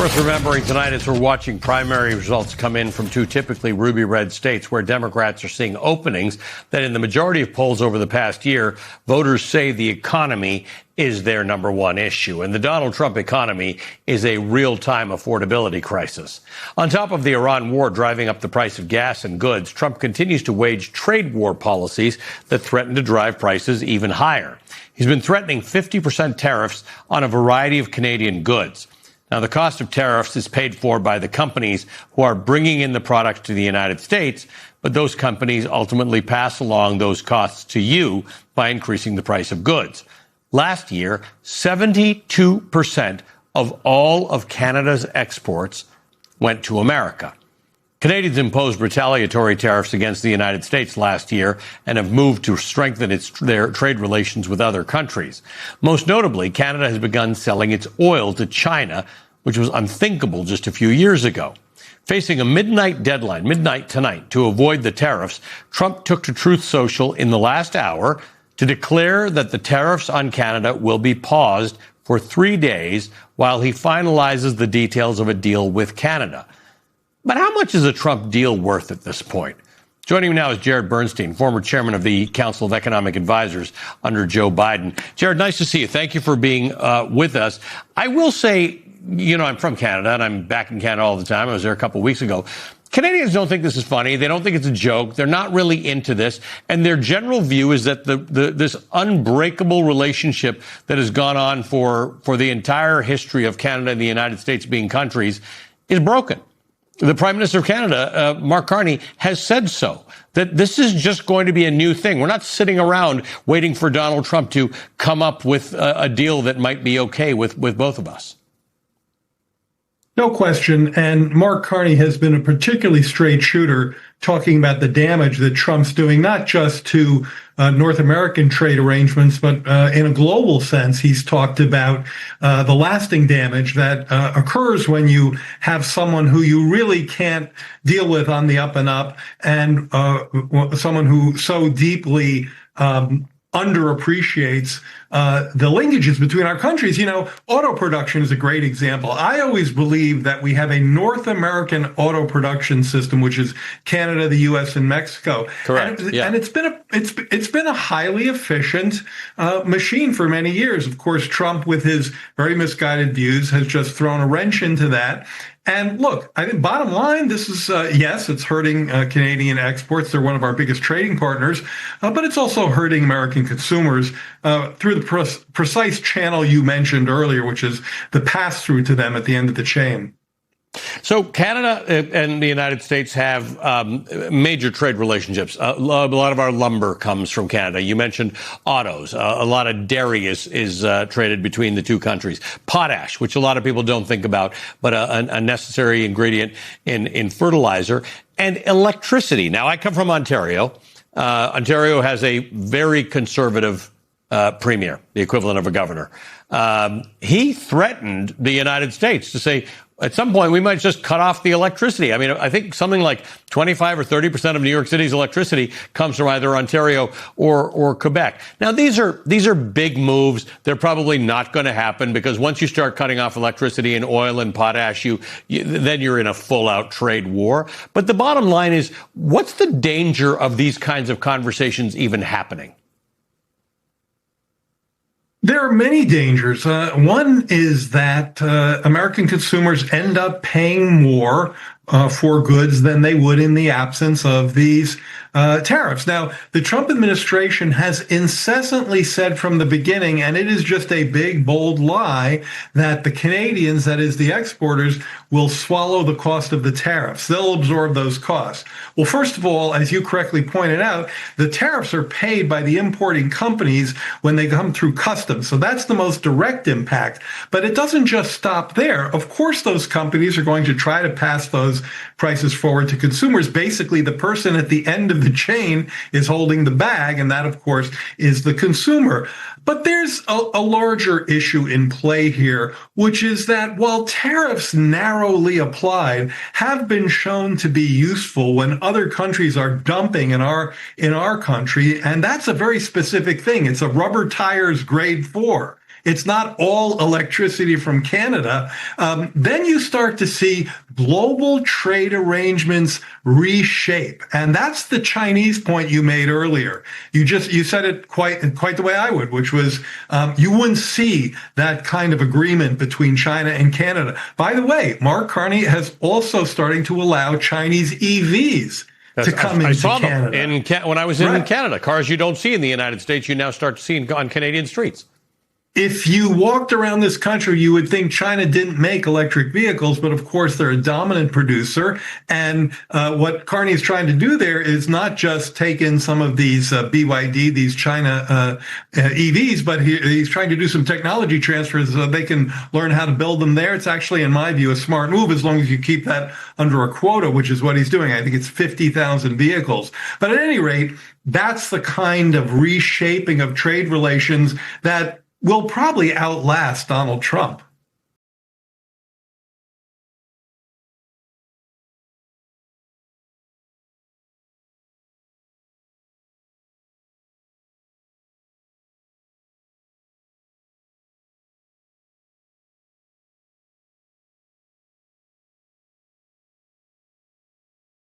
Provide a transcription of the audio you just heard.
Worth remembering tonight as we're watching primary results come in from two typically ruby red states where Democrats are seeing openings that in the majority of polls over the past year, voters say the economy is their number one issue. And the Donald Trump economy is a real-time affordability crisis. On top of the Iran war driving up the price of gas and goods, Trump continues to wage trade war policies that threaten to drive prices even higher. He's been threatening 50% tariffs on a variety of Canadian goods. Now, the cost of tariffs is paid for by the companies who are bringing in the products to the United States, but those companies ultimately pass along those costs to you by increasing the price of goods. Last year, 72% of all of Canada's exports went to America. Canadians imposed retaliatory tariffs against the United States last year and have moved to strengthen their trade relations with other countries. Most notably, Canada has begun selling its oil to China, which was unthinkable just a few years ago. Facing a midnight deadline, midnight tonight, to avoid the tariffs, Trump took to Truth Social in the last hour to declare that the tariffs on Canada will be paused for 3 days while he finalizes the details of a deal with Canada. But how much is a Trump deal worth at this point? Joining me now is Jared Bernstein, former chairman of the Council of Economic Advisors under Joe Biden. Jared, nice to see you. Thank you for being with us. I will say, you know, I'm from Canada and I'm back in Canada all the time. I was there a couple of weeks ago. Canadians don't think this is funny. They don't think it's a joke. They're not really into this. And their general view is that this unbreakable relationship that has gone on for the entire history of Canada and the United States being countries is broken. The Prime Minister of Canada, Mark Carney, has said so, that this is just going to be a new thing. We're not sitting around waiting for Donald Trump to come up with a deal that might be okay with both of us. No question. And Mark Carney has been a particularly straight shooter talking about the damage that Trump's doing, not just to North American trade arrangements, but in a global sense. He's talked about the lasting damage that occurs when you have someone who you really can't deal with on the up and up, and someone who so deeply underappreciates the linkages between our countries. You know, auto production is a great example. I always believe that we have a North American auto production system, which is Canada, the U.S., and Mexico. Correct. And it's been a highly efficient machine for many years. Of course, Trump, with his very misguided views, has just thrown a wrench into that. And look, I think bottom line, this is, yes, it's hurting Canadian exports. They're one of our biggest trading partners, but it's also hurting American consumers through the precise channel you mentioned earlier, which is the pass-through to them at the end of the chain. So Canada and the United States have major trade relationships. A lot of our lumber comes from Canada. You mentioned autos. A lot of dairy is traded between the two countries. Potash, which a lot of people don't think about, but a necessary ingredient in fertilizer. And electricity. Now, I come from Ontario. Ontario has a very conservative premier, the equivalent of a governor. He threatened the United States to say, at some point, we might just cut off the electricity. I mean, I think something like 25 or 30% of New York City's electricity comes from either Ontario or Quebec. Now, these are big moves. They're probably not going to happen because once you start cutting off electricity and oil and potash, then you're in a full-out trade war. But the bottom line is, what's the danger of these kinds of conversations even happening? There are many dangers. One is that American consumers end up paying more for goods than they would in the absence of these tariffs. Now, the Trump administration has incessantly said from the beginning, and it is just a big, bold lie, that the Canadians, that is the exporters, will swallow the cost of the tariffs. They'll absorb those costs. Well, first of all, as you correctly pointed out, the tariffs are paid by the importing companies when they come through customs. So that's the most direct impact. But it doesn't just stop there. Of course, those companies are going to try to pass those prices forward to consumers. Basically, the person at the end of the chain is holding the bag, and that, of course, is the consumer. But there's a larger issue in play here, which is that while tariffs narrowly applied have been shown to be useful when other countries are dumping in our country, and that's a very specific thing. It's a rubber tires grade 4. It's not all electricity from Canada. Then you start to see global trade arrangements reshape. And that's the Chinese point you made earlier. You said it quite the way I would, which was you wouldn't see that kind of agreement between China and Canada. By the way, Mark Carney has also starting to allow Chinese EVs to come into Canada. I saw them when I was in Canada. Cars you don't see in the United States, you now start to see on Canadian streets. If you walked around this country, you would think China didn't make electric vehicles, but of course they're a dominant producer. And what Carney is trying to do there is not just take in some of these BYD, these China EVs, but he's trying to do some technology transfers so they can learn how to build them there. It's actually, in my view, a smart move as long as you keep that under a quota, which is what he's doing. I think it's 50,000 vehicles. But at any rate, that's the kind of reshaping of trade relations that will probably outlast Donald Trump.